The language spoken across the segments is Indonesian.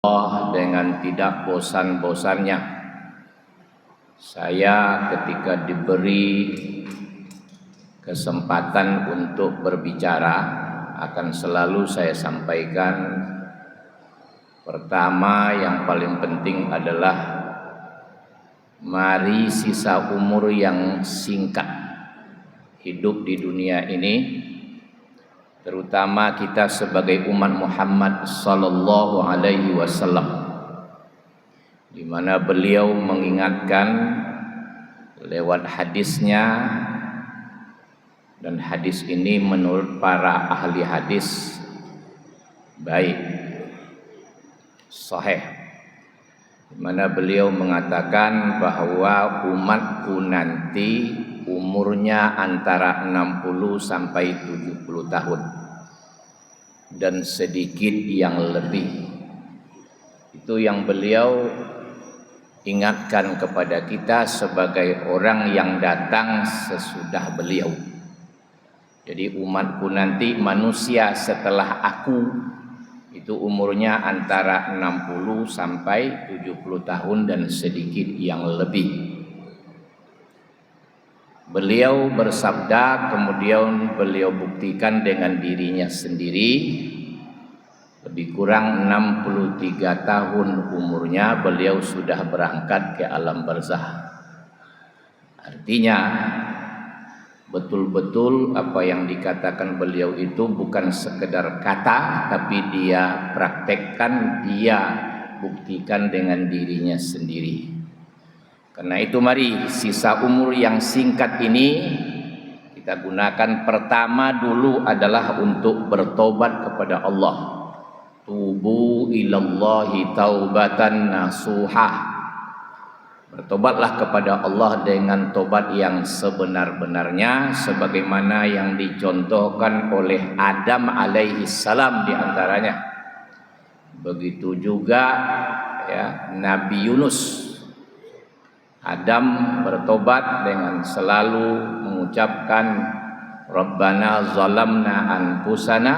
Allah dengan tidak bosan-bosannya. Saya ketika diberi kesempatan untuk berbicara akan selalu saya sampaikan, pertama yang paling penting adalah mari sisa umur yang singkat hidup di dunia ini, terutama kita sebagai umat Muhammad sallallahu alaihi wasallam, di mana beliau mengingatkan lewat hadisnya, dan hadis ini menurut para ahli hadis baik, sahih, di mana beliau mengatakan bahwa umatku nanti umurnya antara 60 sampai 70 tahun dan sedikit yang lebih. Itu yang beliau ingatkan kepada kita sebagai orang yang datang sesudah beliau. Jadi umatku nanti, manusia setelah aku, itu umurnya antara 60 sampai 70 tahun dan sedikit yang lebih. Beliau bersabda, kemudian beliau buktikan dengan dirinya sendiri. Lebih kurang 63 tahun umurnya beliau sudah berangkat ke alam barzah. Artinya betul-betul apa yang dikatakan beliau itu bukan sekedar kata, tapi dia praktekkan, dia buktikan dengan dirinya sendiri. Karena itu mari sisa umur yang singkat ini kita gunakan pertama dulu adalah untuk bertobat kepada Allah. Tubu ilallahi taubatan nasuha. Bertobatlah kepada Allah dengan tobat yang sebenar-benarnya, sebagaimana yang dicontohkan oleh Adam alaihi salam di antaranya. Begitu juga ya, Nabi Yunus. Adam bertobat dengan selalu mengucapkan Rabbana zalamna anfusana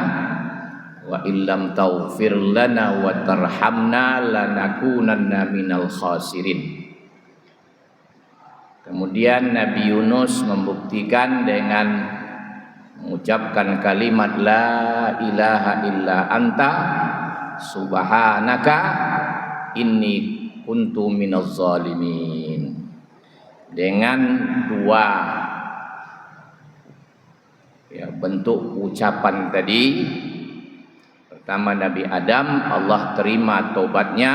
wa illam taghfir lana wa tarhamna lanakunanna minal khasirin. Kemudian Nabi Yunus membuktikan dengan mengucapkan kalimat la ilaha illa anta subhanaka inni kuntu minaz zalimin. Dengan dua ya, bentuk ucapan tadi, pertama Nabi Adam, Allah terima tobatnya.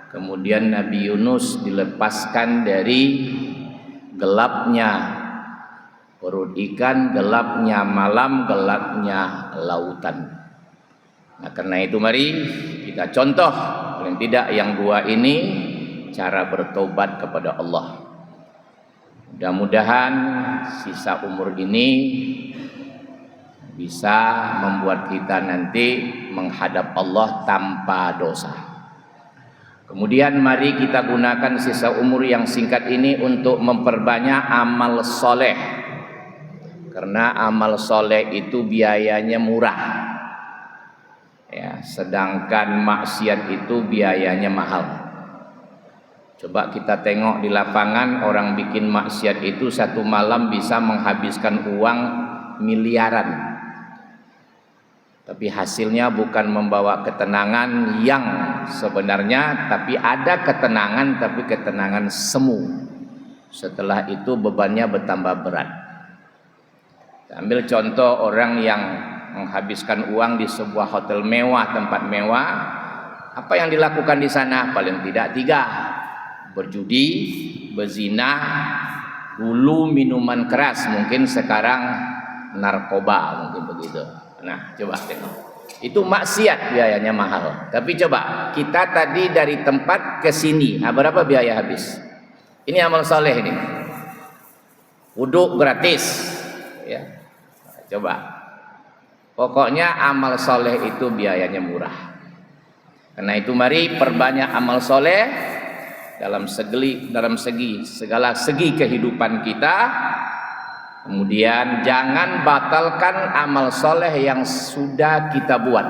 Kemudian Nabi Yunus dilepaskan dari gelapnya perut ikan, gelapnya malam, gelapnya lautan. Nah, karena itu mari kita contoh paling tidak yang dua ini, cara bertobat kepada Allah. Mudah-mudahan sisa umur ini bisa membuat kita nanti menghadap Allah tanpa dosa. Kemudian mari kita gunakan sisa umur yang singkat ini untuk memperbanyak amal soleh. Karena amal soleh itu biayanya murah ya, sedangkan maksiat itu biayanya mahal. Coba kita tengok di lapangan, orang bikin maksiat itu satu malam bisa menghabiskan uang miliaran, tapi hasilnya bukan membawa ketenangan yang sebenarnya, tapi ada ketenangan, tapi ketenangan semu. Setelah itu bebannya bertambah berat. Ambil contoh orang yang menghabiskan uang di sebuah hotel mewah, tempat mewah. Apa yang dilakukan di sana? Paling tidak tiga: berjudi, berzina, dulu minuman keras, mungkin sekarang narkoba, mungkin begitu. Nah, coba tengok. Itu maksiat, biayanya mahal. Tapi coba kita tadi dari tempat ke sini, berapa biaya habis? Ini amal soleh ini. Wudhu gratis, ya. Nah, coba. Pokoknya amal soleh itu biayanya murah. Karena itu mari perbanyak amal soleh dalam segala segi kehidupan kita. Kemudian jangan batalkan amal soleh yang sudah kita buat.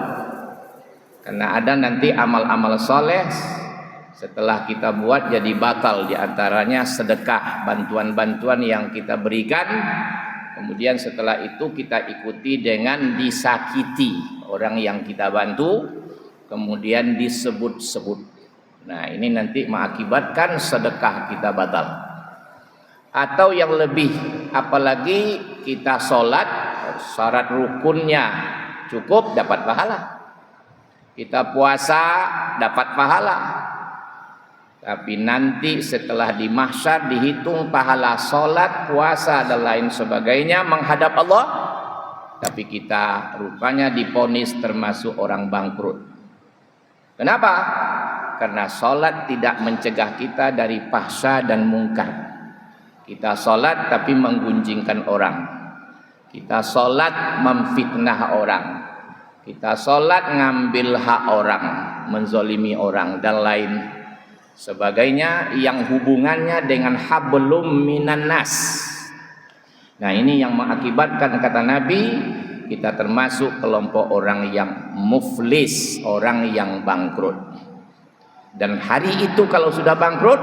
Karena ada nanti amal-amal soleh setelah kita buat jadi batal, diantaranya sedekah, bantuan-bantuan yang kita berikan. Kemudian setelah itu kita ikuti dengan disakiti orang yang kita bantu, kemudian disebut-sebut. Nah, ini nanti mengakibatkan sedekah kita batal. Atau yang lebih, apalagi kita sholat, syarat rukunnya cukup, dapat pahala. Kita puasa, dapat pahala. Tapi nanti setelah di mahsyar dihitung pahala sholat, puasa dan lain sebagainya menghadap Allah, tapi kita rupanya diponis termasuk orang bangkrut. Kenapa? Karena sholat tidak mencegah kita dari fahsya dan mungkar. Kita sholat tapi menggunjingkan orang. Kita sholat memfitnah orang. Kita sholat ngambil hak orang, menzolimi orang dan lain sebagainya yang hubungannya dengan hablum minan nas. Nah, ini yang mengakibatkan, kata Nabi, kita termasuk kelompok orang yang muflis, orang yang bangkrut. Dan hari itu kalau sudah bangkrut,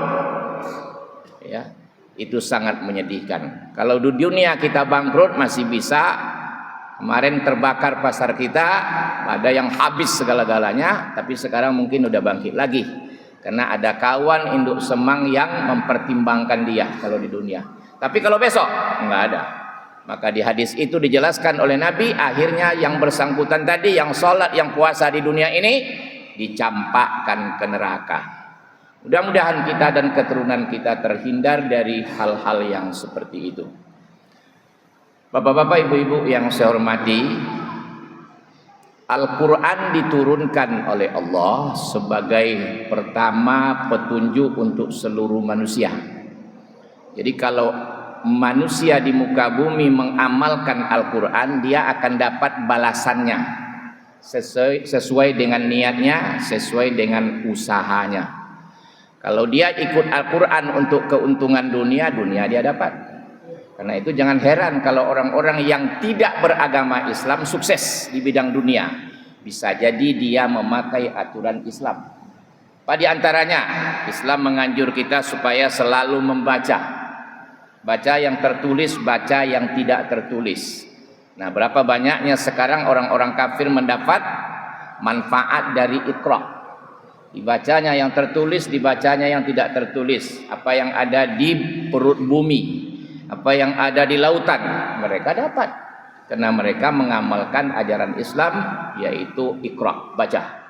ya, itu sangat menyedihkan. Kalau di dunia kita bangkrut masih bisa. Kemarin terbakar pasar kita, ada yang habis segala-galanya, tapi sekarang mungkin udah bangkit lagi. Karena ada kawan induk semang yang mempertimbangkan dia kalau di dunia. Tapi kalau besok enggak ada. Maka di hadis itu dijelaskan oleh Nabi, akhirnya yang bersangkutan tadi, yang sholat, yang puasa di dunia ini dicampakkan ke neraka. Mudah-mudahan kita dan keturunan kita terhindar dari hal-hal yang seperti itu. Bapak-bapak, ibu-ibu yang saya hormati, Al-Quran diturunkan oleh Allah sebagai pertama petunjuk untuk seluruh manusia. Jadi kalau manusia di muka bumi mengamalkan Al-Quran, dia akan dapat balasannya sesuai dengan niatnya, sesuai dengan usahanya. Kalau dia ikut Al-Quran untuk keuntungan dunia, dia dapat. Karena itu jangan heran kalau orang-orang yang tidak beragama Islam sukses di bidang dunia. Bisa jadi dia memakai aturan Islam. Pada antaranya, Islam menganjur kita supaya selalu membaca. Baca yang tertulis, baca yang tidak tertulis. Nah, berapa banyaknya sekarang orang-orang kafir mendapat manfaat dari Iqra. Dibacanya yang tertulis, dibacanya yang tidak tertulis. Apa yang ada di perut bumi, apa yang ada di lautan, mereka dapat karena mereka mengamalkan ajaran Islam, yaitu Iqra, baca.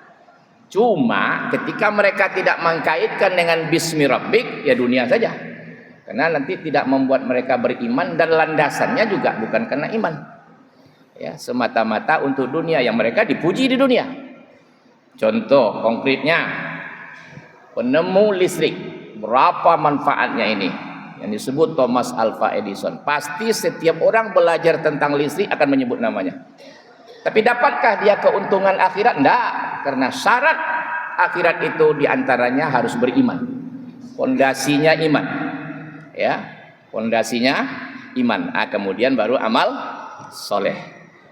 Cuma ketika mereka tidak mengkaitkan dengan bismi rabbik, ya dunia saja. Karena nanti tidak membuat mereka beriman, dan landasannya juga bukan karena iman. Ya, semata-mata untuk dunia, yang mereka dipuji di dunia. Contoh konkretnya, penemu listrik, berapa manfaatnya ini? Yang disebut Thomas Alva Edison. Pasti setiap orang belajar tentang listrik akan menyebut namanya. Tapi dapatkah dia keuntungan akhirat? Tidak, karena syarat akhirat itu diantaranya harus beriman. Fondasinya iman, ya, fondasinya iman. Kemudian baru amal soleh.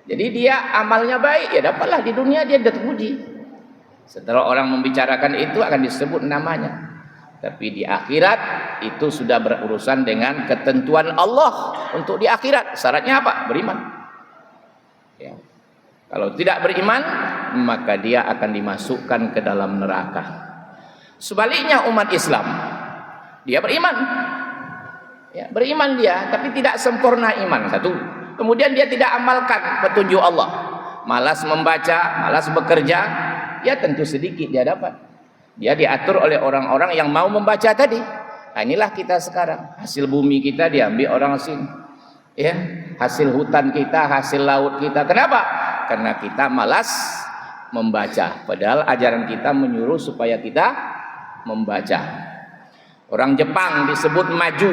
Jadi dia amalnya baik, ya dapatlah di dunia dia terpuji. Setelah orang membicarakan itu akan disebut namanya. Tapi di akhirat itu sudah berurusan dengan ketentuan Allah untuk di akhirat. Syaratnya apa? Beriman. Ya. Kalau tidak beriman, maka dia akan dimasukkan ke dalam neraka. Sebaliknya umat Islam, dia beriman. Ya, beriman dia, tapi tidak sempurna iman. Satu. Kemudian dia tidak amalkan petunjuk Allah. Malas membaca, malas bekerja, ya tentu sedikit dia dapat. Dia diatur oleh orang-orang yang mau membaca tadi. Nah, inilah kita sekarang. Hasil bumi kita diambil orang asing. Ya, hasil hutan kita, hasil laut kita. Kenapa? Karena kita malas membaca. Padahal ajaran kita menyuruh supaya kita membaca. Orang Jepang disebut maju.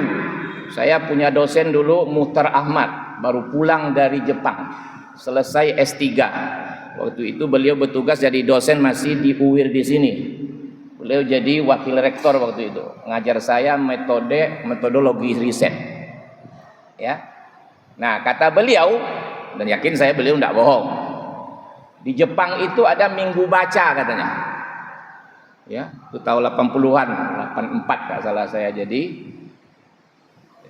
Saya punya dosen dulu, Muhtar Ahmad, baru pulang dari Jepang, selesai S3. Waktu itu beliau bertugas jadi dosen masih di UIR di sini. Beliau jadi wakil rektor waktu itu, ngajar saya metodologi riset. Ya. Nah, kata beliau, dan yakin saya beliau tidak bohong, Di Jepang itu ada minggu baca katanya. Ya, itu tahun 80-an, 84 kalau salah saya, jadi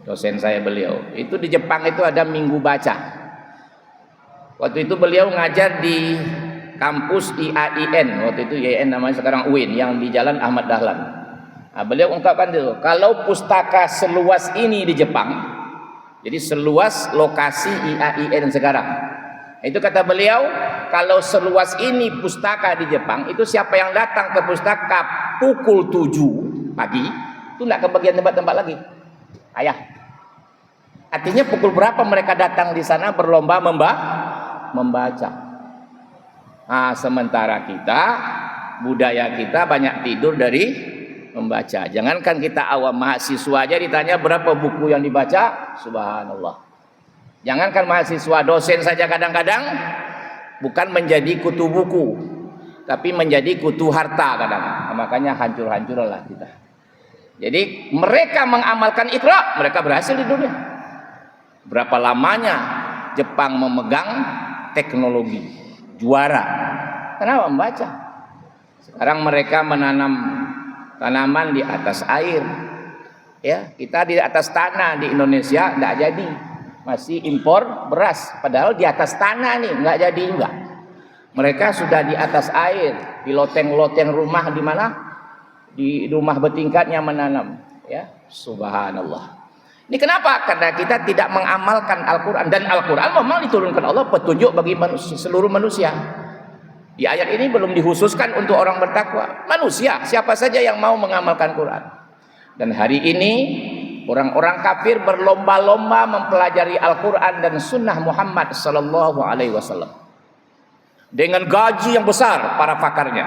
dosen saya beliau. Itu di Jepang itu ada minggu baca. Waktu itu beliau ngajar di kampus IAIN, waktu itu IAIN namanya, sekarang UIN, yang di Jalan Ahmad Dahlan. Nah, beliau ungkapkan itu, kalau pustaka seluas ini di Jepang, jadi seluas lokasi IAIN sekarang. Itu kata beliau, kalau seluas ini pustaka di Jepang, itu siapa yang datang ke pustaka pukul 7 pagi, itu tidak kebagian tempat-tempat lagi. Ayah. Artinya pukul berapa mereka datang di sana berlomba membaca. Nah, sementara kita, budaya kita banyak tidur dari membaca. Jangankan kita awam, mahasiswa aja ditanya berapa buku yang dibaca, subhanallah. Jangankan mahasiswa, dosen saja kadang-kadang bukan menjadi kutu buku, tapi menjadi kutu harta kadang. Nah, makanya hancur-hancurlah kita. Jadi mereka mengamalkan Iqra, mereka berhasil di dunia. Berapa lamanya Jepang memegang teknologi, juara. Kenapa? Membaca. Sekarang mereka menanam tanaman di atas air. Ya, kita di atas tanah di Indonesia tidak jadi. Masih impor beras, padahal di atas tanah nih nggak jadi juga. Mereka sudah di atas air, di loteng-loteng rumah, di mana? Di rumah bertingkatnya menanam. Ya, subhanallah. Ini kenapa? Karena kita tidak mengamalkan Al-Quran, dan Al-Quran memang diturunkan Allah petunjuk bagi manusia, seluruh manusia. Di ayat ini belum dikhususkan untuk orang bertakwa, manusia siapa saja yang mau mengamalkan Quran. Dan hari ini orang-orang kafir berlomba-lomba mempelajari Al-Quran dan Sunnah Muhammad Sallallahu Alaihi Wasallam dengan gaji yang besar para pakarnya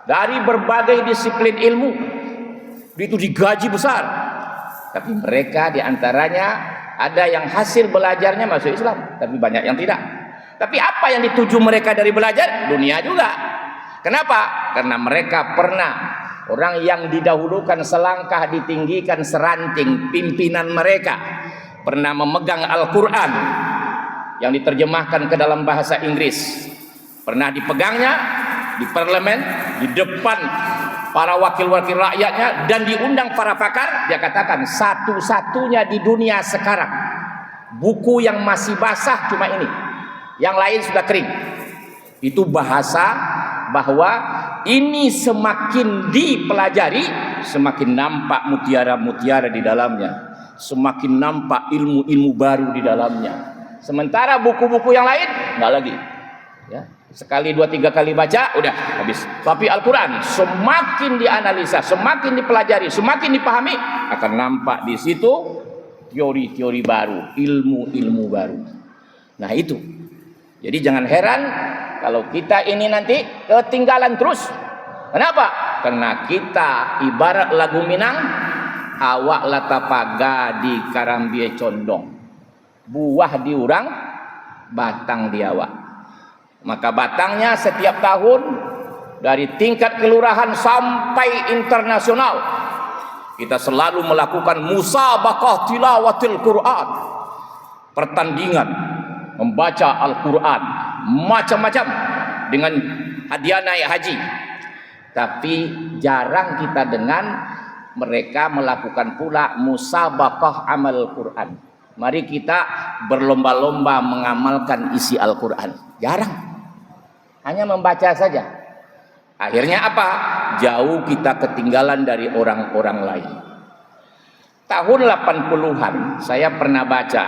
dari berbagai disiplin ilmu, itu digaji besar. Tapi mereka diantaranya ada yang hasil belajarnya masuk Islam, tapi banyak yang tidak. Tapi apa yang dituju mereka dari belajar? Dunia juga. Kenapa? Karena mereka pernah, orang yang didahulukan selangkah ditinggikan seranting, pimpinan mereka pernah memegang Al-Quran yang diterjemahkan ke dalam bahasa Inggris, pernah dipegangnya di parlemen, di depan para wakil-wakil rakyatnya, dan diundang para pakar. Dia katakan satu-satunya di dunia sekarang buku yang masih basah cuma ini, yang lain sudah kering. Itu bahasa bahwa ini semakin dipelajari, semakin nampak mutiara-mutiara di dalamnya, semakin nampak ilmu-ilmu baru di dalamnya. Sementara buku-buku yang lain nggak lagi. Ya, sekali 2-3 kali baca udah habis. Tapi Al-Quran semakin dianalisa, semakin dipelajari, semakin dipahami, akan nampak di situ teori-teori baru, ilmu-ilmu baru. Nah itu. Jadi jangan heran kalau kita ini nanti ketinggalan terus. Kenapa? Karena kita ibarat lagu Minang, awak latapaga di karambie condong, buah diurang, batang di awak. Maka batangnya setiap tahun dari tingkat kelurahan sampai internasional kita selalu melakukan musabaqah tilawatil Quran, pertandingan membaca Al-Quran macam-macam dengan hadiah naik haji. Tapi jarang kita dengan mereka melakukan pula musabaqah amal Quran. Mari kita berlomba-lomba mengamalkan isi Al-Quran. Jarang. Hanya membaca saja. Akhirnya apa? Jauh kita ketinggalan dari orang-orang lain. Tahun 80-an saya pernah baca,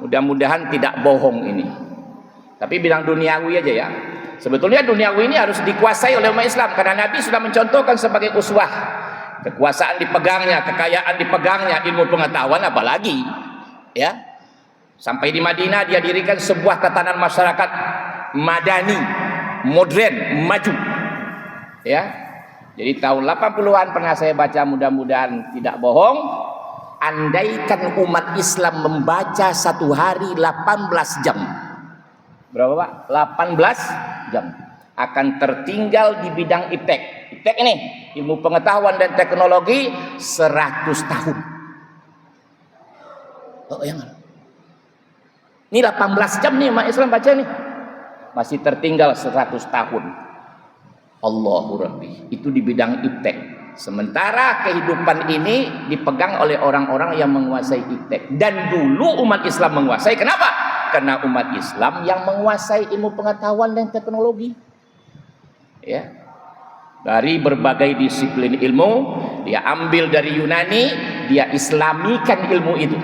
mudah-mudahan tidak bohong ini, tapi bilang duniawi aja ya. Sebetulnya duniawi ini harus dikuasai oleh umat Islam, karena Nabi sudah mencontohkan sebagai uswah. Kekuasaan dipegangnya, kekayaan dipegangnya, ilmu pengetahuan apalagi. Ya, sampai di Madinah dia dirikan sebuah tatanan masyarakat madani, modern, maju. Ya, jadi tahun 80-an pernah saya baca, mudah-mudahan tidak bohong. Andaikan umat Islam membaca satu hari 18 jam, berapa Pak? 18 jam, akan tertinggal di bidang iptek. Iptek ini ilmu pengetahuan dan teknologi 100 tahun. Oh, yang ini 18 jam nih umat Islam baca nih. masih tertinggal 100 tahun. Allahu Rabbi, itu di bidang iptek. Sementara kehidupan ini dipegang oleh orang-orang yang menguasai iptek. Dan dulu umat Islam menguasai. Kenapa? Karena umat Islam yang menguasai ilmu pengetahuan dan teknologi. Ya, dari berbagai disiplin ilmu, dia ambil dari Yunani, dia islamikan ilmu itu.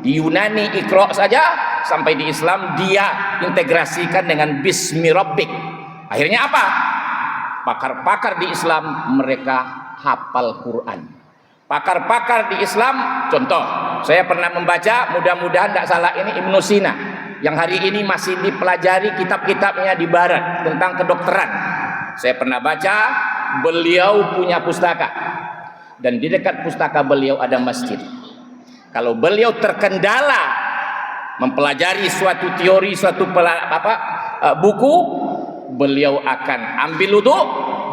Di Yunani Iqra saja, sampai di Islam dia integrasikan dengan Bismi Rabbik. Akhirnya apa? Pakar-pakar di Islam mereka hafal Quran. Pakar-pakar di Islam, contoh, saya pernah membaca, mudah-mudahan tidak salah, ini Ibnu Sina, yang hari ini masih dipelajari kitab-kitabnya di Barat tentang kedokteran. Saya pernah baca, beliau punya pustaka, dan di dekat pustaka beliau ada masjid. Kalau beliau terkendala mempelajari suatu teori, suatu buku, beliau akan ambil wudu,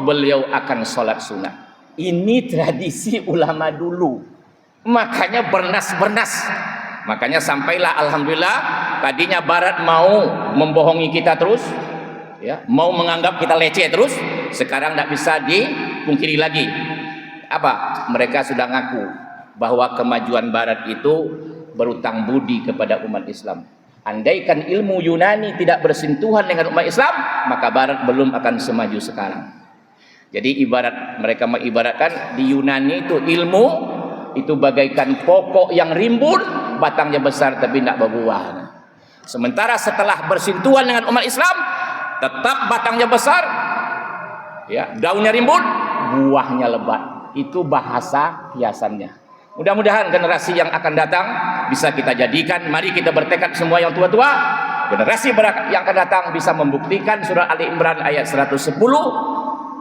beliau akan sholat sunat. Ini tradisi ulama dulu. Makanya bernas-bernas. Makanya sampailah alhamdulillah, tadinya Barat mau membohongi kita terus, ya, mau menganggap kita leceh terus, sekarang tidak bisa dipungkiri lagi. Apa? Mereka sudah ngaku bahwa kemajuan Barat itu berutang budi kepada umat Islam. Andaikan ilmu Yunani tidak bersentuhan dengan umat Islam, maka Barat belum akan semaju sekarang. Jadi mereka mengibaratkan di Yunani itu ilmu itu bagaikan pokok yang rimbun, batangnya besar tapi tidak berbuah. Sementara setelah bersentuhan dengan umat Islam, tetap batangnya besar, ya, daunnya rimbun, buahnya lebat. Itu bahasa kiasannya. Mudah-mudahan generasi yang akan datang bisa kita jadikan, mari kita bertekad semua yang tua-tua, generasi yang akan datang bisa membuktikan surah Ali Imran ayat 110,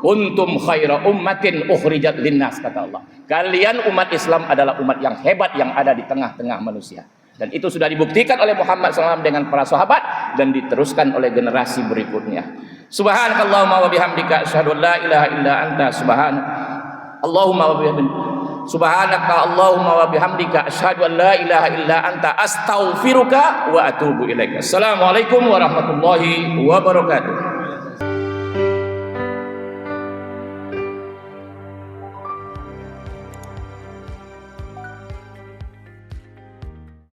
kuntum khaira ummatin ukhrijat linnas, kata Allah. Kalian umat Islam adalah umat yang hebat yang ada di tengah-tengah manusia. Dan itu sudah dibuktikan oleh Muhammad SAW dengan para sahabat dan diteruskan oleh generasi berikutnya. Subhanakallahumma wa bihamdika asyhadu an la ilaha illa anta Allahumma wa bihamdika subhanaka Allahumma wa bihamdika asyhadu an la ilaha illa anta astaghfiruka wa atubu ilaika. Assalamualaikum warahmatullahi wabarakatuh.